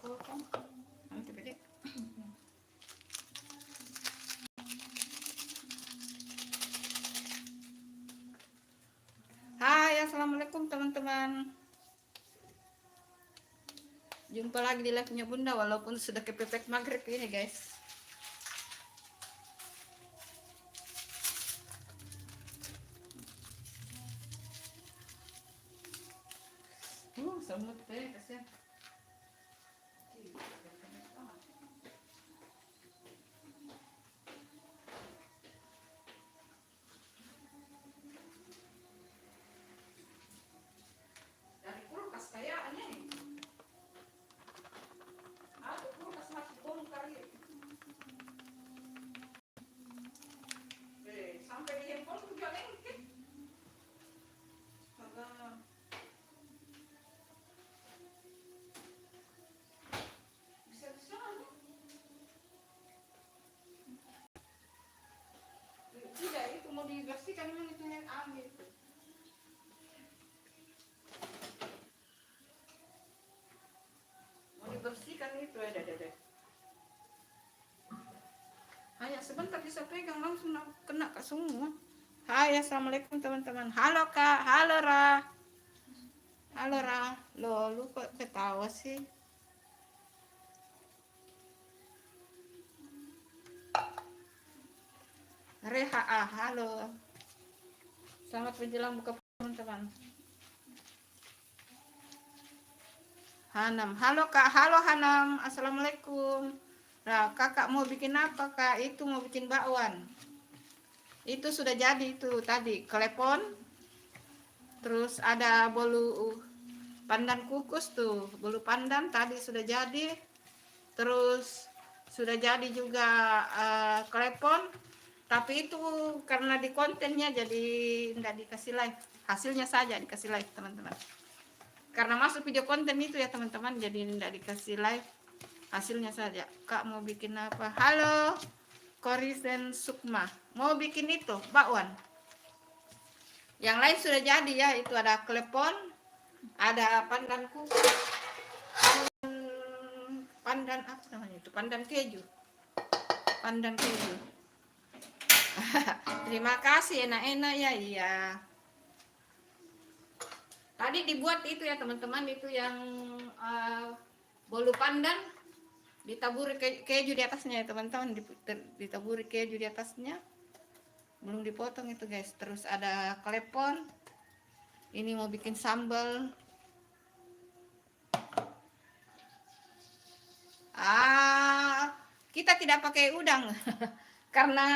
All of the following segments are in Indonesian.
potong. Nanti beda. Hai, assalamualaikum teman-teman. Jumpa lagi di live-nya Bunda walaupun sudah kepepet maghrib ini guys. Semut kasihan. Dari kulkas kayaknya nih. Aku kulkas masih bongkar ya. Sampai di handphone juga lengket. Bisa-bisa aja. Tidak, itu mau dibersihkan memang itu yang ambil. Mau dibersihkan itu ada. Hanya sebentar bisa pegang langsung kena ke semua. Hai, assalamualaikum teman-teman. Halo kak, halo Ra. Halo Ra. Loh, lu kok ketawa sih? Reha, halo. Selamat menjelang buka teman-teman. Hanam, halo kak, halo Hanam. Assalamualaikum. Nah, kakak mau bikin apa kak? Itu mau bikin bakwan. Itu sudah jadi itu tadi klepon. Terus ada bolu pandan kukus tuh, bolu pandan tadi sudah jadi. Terus sudah jadi juga klepon. Tapi itu karena di kontennya jadi tidak dikasih live. Hasilnya saja dikasih live teman-teman. Karena masuk video konten itu ya teman-teman, jadi tidak dikasih live. Hasilnya saja. Kak mau bikin apa? Halo Koris dan Sukma. Mau bikin itu bakwan. Yang lain sudah jadi ya. Itu ada klepon, ada pandan kukus, pandan apa namanya itu? Pandan keju. Pandan keju. Terima kasih, enak-enak ya. Iya. Tadi dibuat itu ya teman-teman, itu yang bolu pandan ditaburi keju di atasnya ya teman-teman, ditaburi keju di atasnya, belum dipotong itu guys. Terus ada klepon, ini mau bikin sambal. Kita tidak pakai udang karena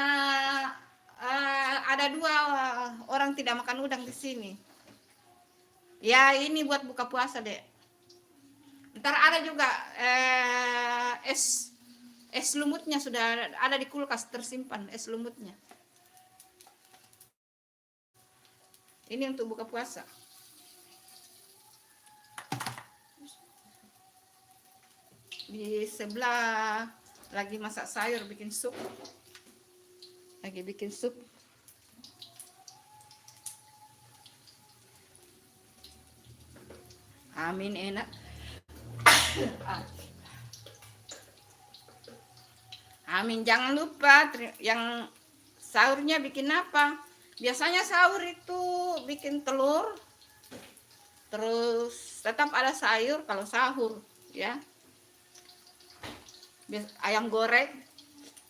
ada 2 orang tidak makan udang di sini. Ya ini buat buka puasa deh. Ntar ada juga es lumutnya sudah ada di kulkas tersimpan, es lumutnya. Ini untuk buka puasa. Di sebelah lagi masak sayur, bikin sup. Lagi bikin sup. Amin, enak. Amin, jangan lupa yang sahurnya bikin apa? Biasanya sahur itu bikin telur, terus tetap ada sayur kalau sahur ya. Ayam goreng.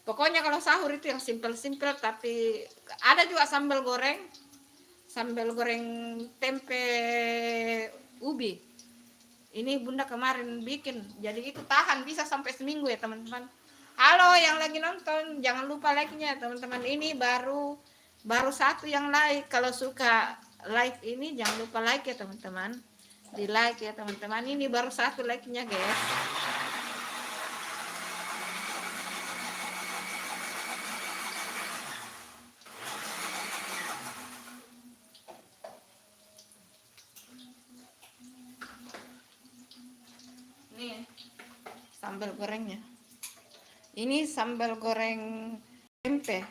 Pokoknya kalau sahur itu yang simpel-simpel, tapi ada juga sambal goreng tempe ubi. Ini Bunda kemarin bikin, jadi itu tahan bisa sampai seminggu ya teman-teman. Halo yang lagi nonton, jangan lupa like-nya teman-teman. Ini baru 1 yang like. Kalau suka like ini jangan lupa like ya teman-teman. Di like ya teman-teman. Ini baru 1 like-nya guys. Nih sambal gorengnya. Ini sambal goreng tempe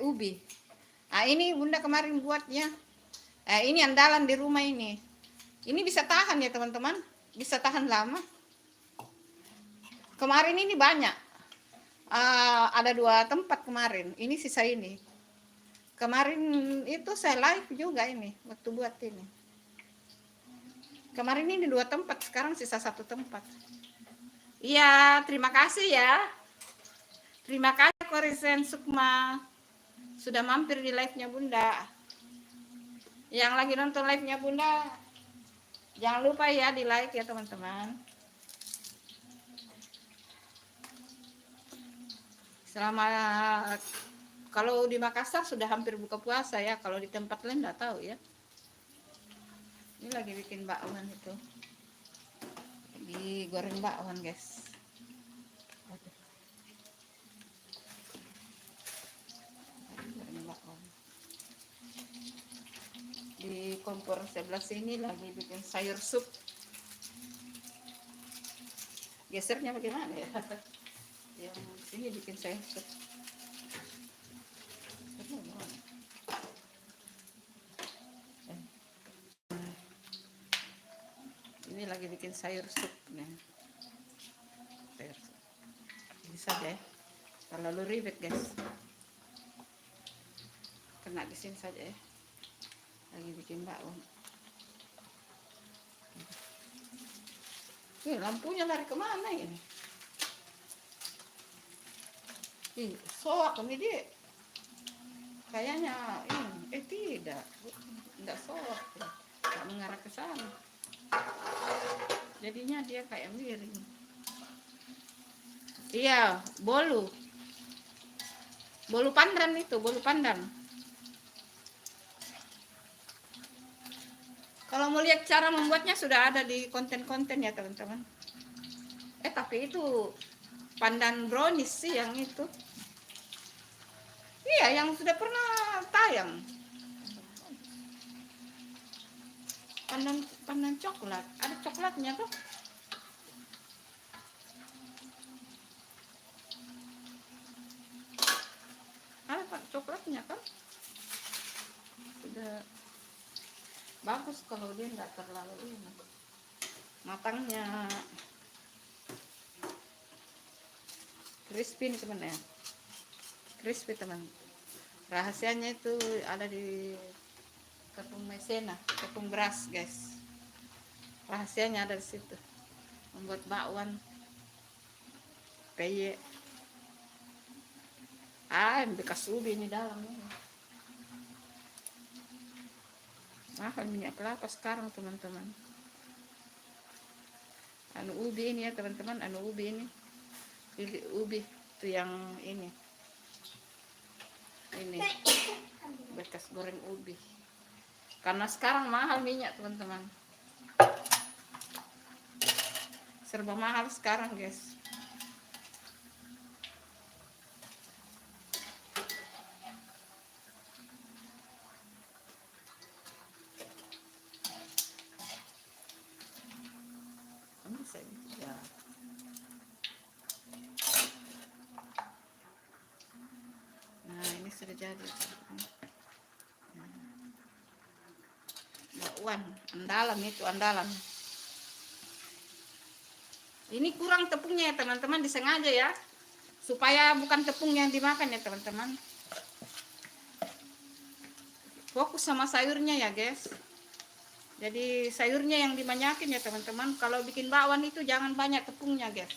ubi. Ini Bunda kemarin buatnya. Ini andalan di rumah ini. Ini bisa tahan ya teman-teman, bisa tahan lama. Kemarin ini banyak. Ada 2 tempat kemarin. Ini sisa ini. Kemarin itu saya live juga ini waktu buat ini. Kemarin ini 2 tempat, sekarang sisa 1 tempat. Iya, terima kasih ya. Terima kasih Korisen Sukma sudah mampir di live-nya Bunda. Yang lagi nonton live-nya Bunda, jangan lupa ya di like ya teman-teman. Selamat. Kalau di Makassar sudah hampir buka puasa ya, kalau di tempat lain nggak tahu ya. Ini lagi bikin bakwan itu. Digoreng bakwan guys. Di kompor sebelah sini lagi bikin sayur sup. Gesernya bagaimana ya? Yang sini bikin sayur sup. Ini lagi bikin sayur sup nih. Sayur sup. Bisa deh. Terlalu ribet guys. Kena di sini saja ya. Lagi bikin bakwan. Lampunya lari kemana ini? Soak ini dia. Kayaknya ini, tidak soak, tidak mengarah ke sana. Jadinya dia kayak miring. Iya, bolu pandan itu, bolu pandan. Kalau mau lihat cara membuatnya sudah ada di konten-konten ya teman-teman. Tapi itu pandan brownies sih yang itu. Iya, yang sudah pernah tayang. Pandan coklat, ada coklatnya tuh. Ada pak coklatnya kan? Sudah bagus kalau dia nggak terlalu ini. Matangnya crispy nih teman ya. Crispy teman. Rahasianya itu ada di tepung maizena, tepung beras guys. Rahasianya ada di situ. Membuat bakwan peye. Bekas ubi ini dalamnya. Mahal minyak kelapa sekarang teman-teman. Ubi ini ya teman-teman, ubi ini. Pilih ubi itu yang ini. Ini bekas goreng ubi. Karena sekarang mahal minyak teman-teman. Serba mahal sekarang guys. Ya. Nah ini sudah jadi. Bakwan andalan itu andalan. Ini kurang tepungnya ya teman-teman, disengaja ya, supaya bukan tepung yang dimakan ya teman-teman. Fokus sama sayurnya ya guys. Jadi sayurnya yang dibanyakin ya teman-teman. Kalau bikin bakwan itu jangan banyak tepungnya guys.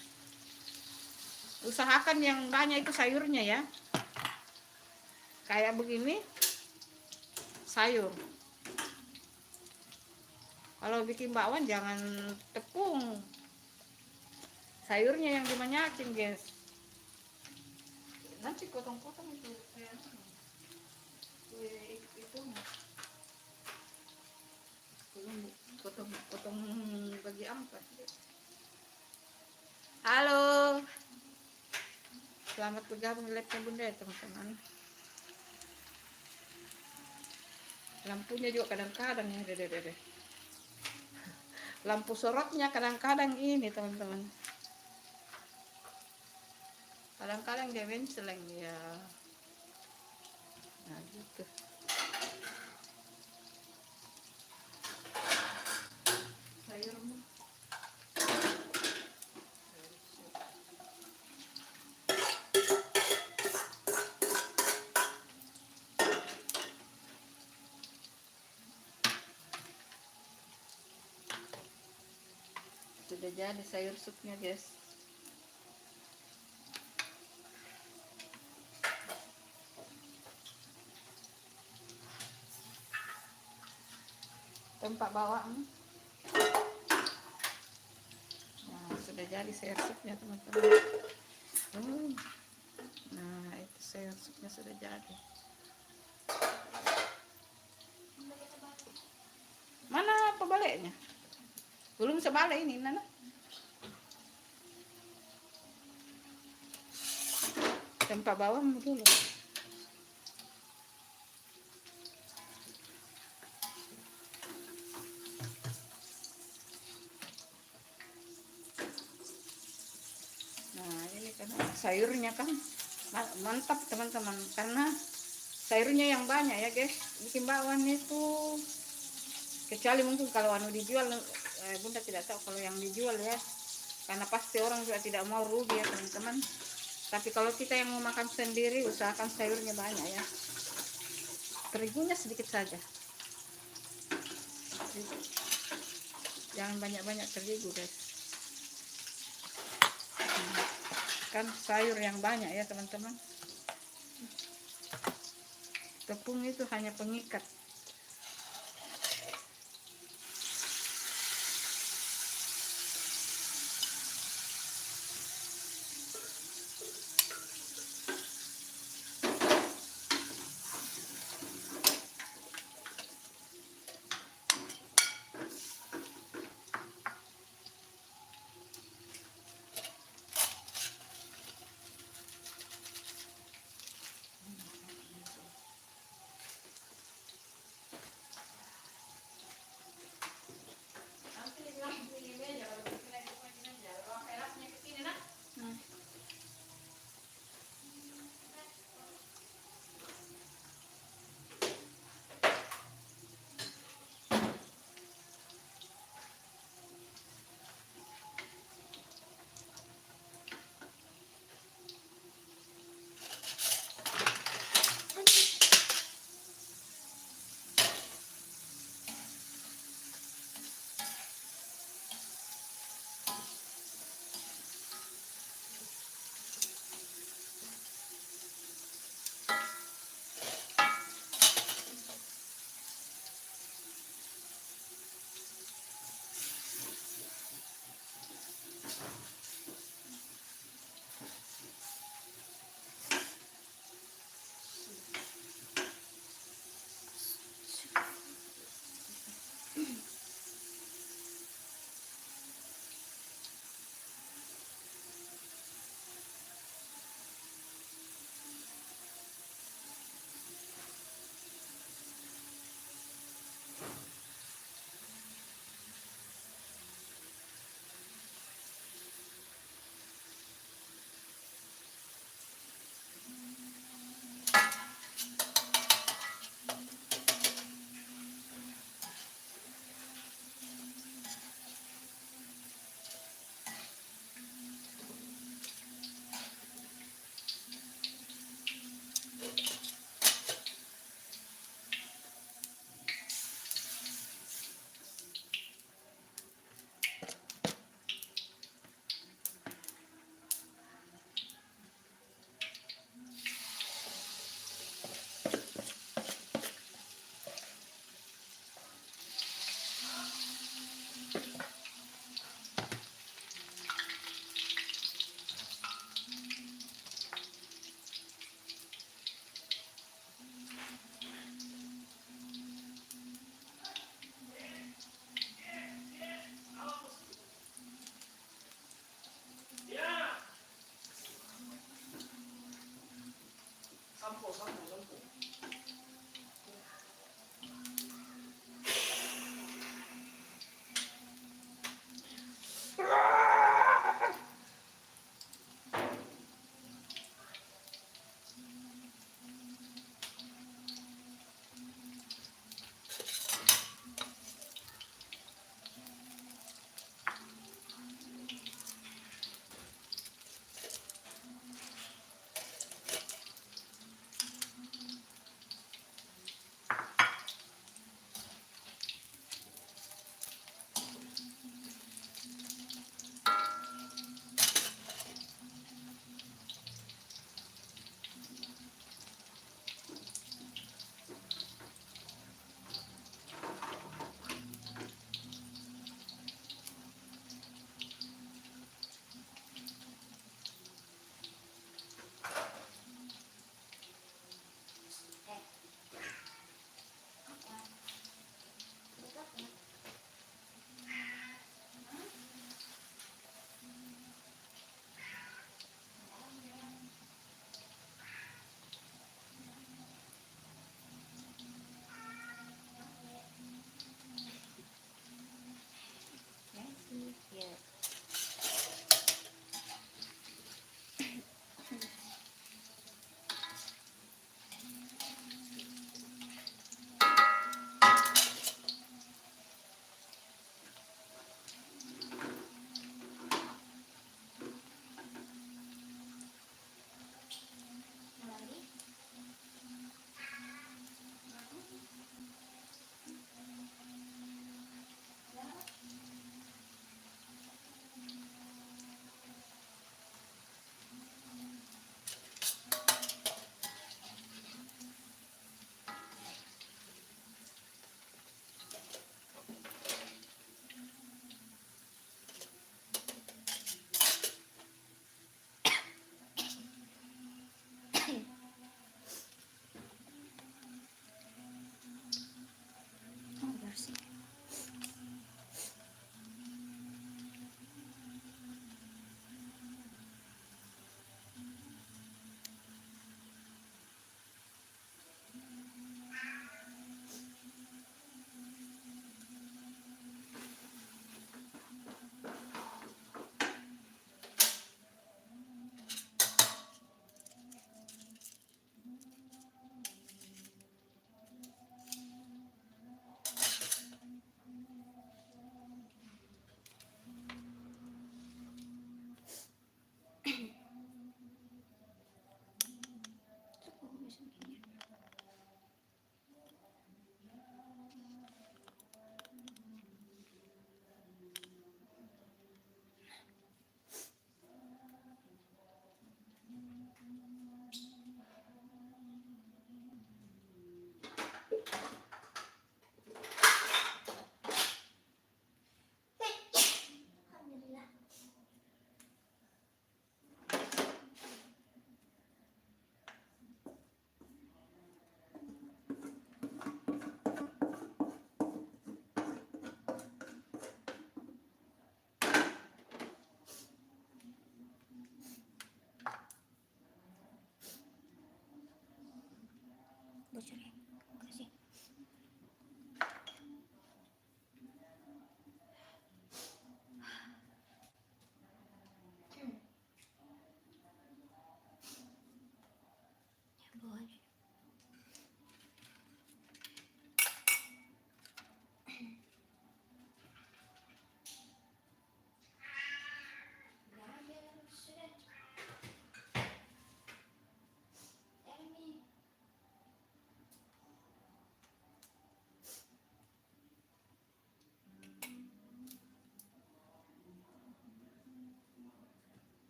Usahakan yang banyak itu sayurnya ya. Kayak begini sayur. Kalau bikin bakwan jangan tepung, sayurnya yang dibanyakin guys. Nanti potong-potong itu potong bagi 4. Halo, selamat bergabung di live-nya Bunda ya teman-teman. Lampunya juga kadang-kadang ya, dede. Lampu sorotnya kadang-kadang ini teman-teman. Kadang-kadang dia menceleng ya. Nah gitu. Sayurmu. Sudah jadi sayur supnya, guys. Tempat bawang. Nah, sudah jadi sayur supnya, teman-teman. Nah, itu sayur supnya sudah jadi. Mana pebaliknya? Belum sebalik ini, Nana. Tempat bawang dulu. Nah, ini kan sayurnya kan mantap, teman-teman, karena sayurnya yang banyak ya, guys. Bikin bakwan itu, kecuali mungkin kalau anu dijual, Bunda tidak tahu kalau yang dijual ya, karena pasti orang juga tidak mau rugi ya, teman-teman. Tapi kalau kita yang mau makan sendiri, usahakan sayurnya banyak ya. Terigunya sedikit saja, jangan banyak-banyak terigu, guys. Kan sayur yang banyak ya, teman-teman. Tepung itu hanya pengikat.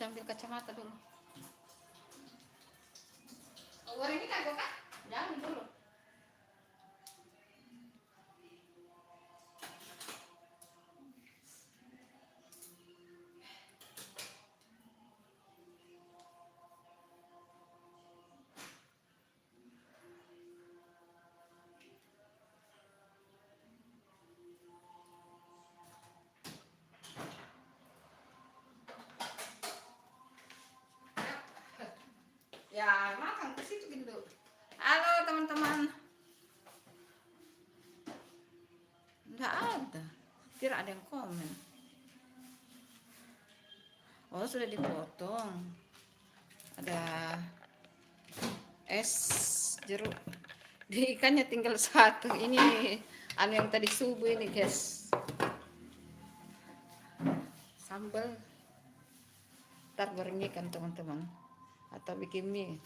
sambil kacamata dulu. Goreng ini kagak kak? Jangan dulu. Ya makan ke situ gitu. Halo teman-teman. Nggak ada. Tidak ada yang komen. Oh sudah dipotong. Ada es jeruk. Di ikannya tinggal satu. Ini anu yang tadi subuh ini guys. Sambal. Ntar goreng ikan teman-teman. Atau bikin mie.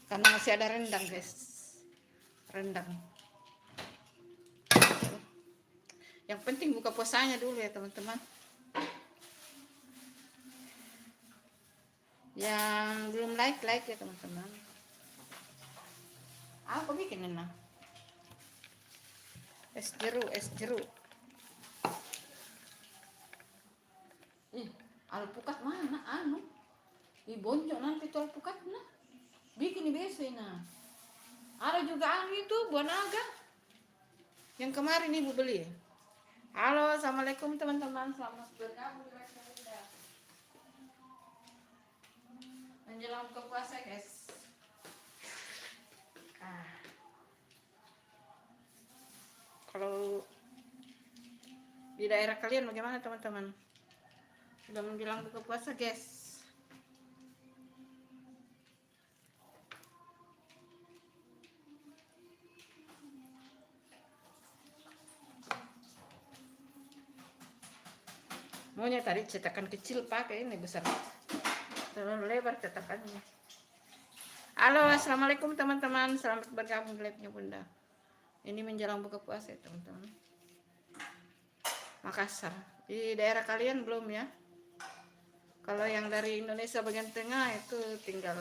Karena masih ada rendang guys. Rendang. Yang penting buka puasanya dulu ya teman-teman. Yang belum like ya teman-teman. Apa bikin enak? Es jeruk. Alpukat mana? Anu. Bonjok nanti tuh alpukat nah. Bikin biasa nah. Ada juga anu itu buah naga. Yang kemarin ibu beli. Halo, assalamualaikum teman-teman. Selamat bergabung di Rasa Bunda. Menjelang buka puasa guys. Kalau di daerah kalian bagaimana teman-teman? Sudah menjelang buka puasa guys. Maunya tadi cetakan kecil pakai ini besar. Terlalu lebar cetakannya. Halo, assalamualaikum teman-teman. Selamat bergabung di live-nya Bunda. Ini menjelang buka puasa ya teman-teman. Makassar. Di daerah kalian belum ya? Kalau yang dari Indonesia bagian tengah itu tinggal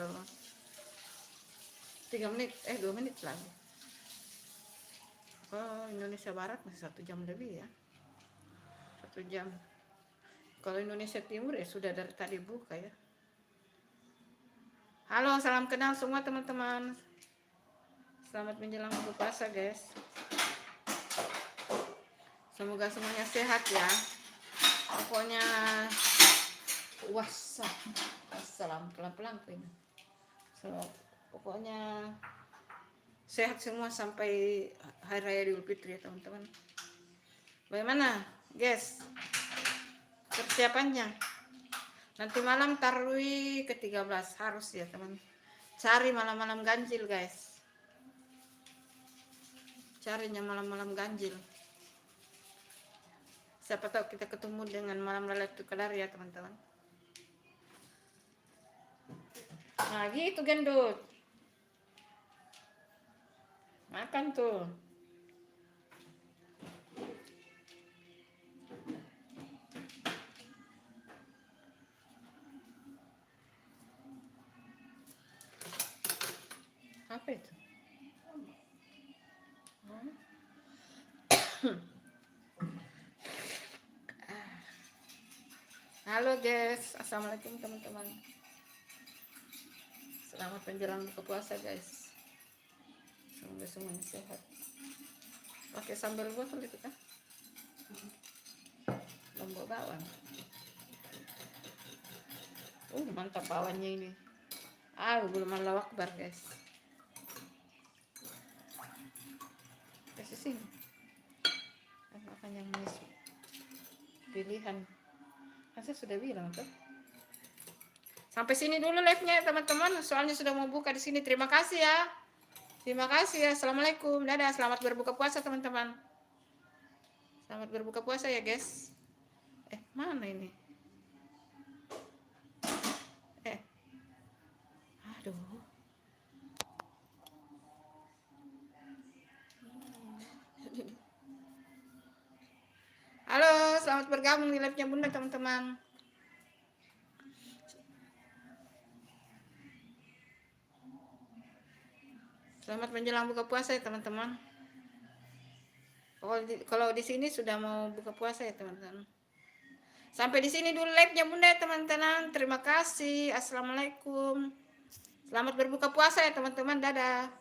3 menit, 2 menit lagi. Oh, Indonesia Barat masih 1 jam lebih ya. 1 jam. Kalau Indonesia Timur ya sudah dari tadi buka ya. Halo, salam kenal semua teman-teman. Selamat menjelang buka puasa guys. Semoga semuanya sehat ya. Pokoknya puasa. Assalam pelan-pelan ini. Pokoknya sehat semua sampai hari raya Idul Fitri ya teman-teman. Bagaimana guys persiapannya? Nanti malam tarawih ke-13 harus ya teman. Cari malam-malam ganjil guys. Carinya malam-malam ganjil. Siapa tahu kita ketemu dengan malam Lailatul Qadar ya teman-teman. Nah gitu gendut. Makan tuh. Apa itu? Halo guys, assalamualaikum teman-teman. Selamat menjelang buka puasa guys. Semoga semuanya sehat. Pakai sambal botol itu kan? Lombok bawang. Mantap bawangnya ini. Belum Allahu Akbar guys. Kasih sini. Makan yang manis. Pilihan. Saya sudah bilang tuh. Sampai sini dulu live-nya teman-teman. Soalnya sudah mau buka di sini. Terima kasih ya. Terima kasih ya. Assalamualaikum. Dadah. Selamat berbuka puasa teman-teman. Selamat berbuka puasa ya guys. Mana ini? Aduh. Halo, selamat bergabung di live-nya Bunda teman-teman. Selamat menjelang buka puasa ya teman-teman. Kalau di sini sudah mau buka puasa ya teman-teman. Sampai di sini dulu live-nya Bunda ya teman-teman. Terima kasih. Assalamualaikum. Selamat berbuka puasa ya teman-teman. Dadah.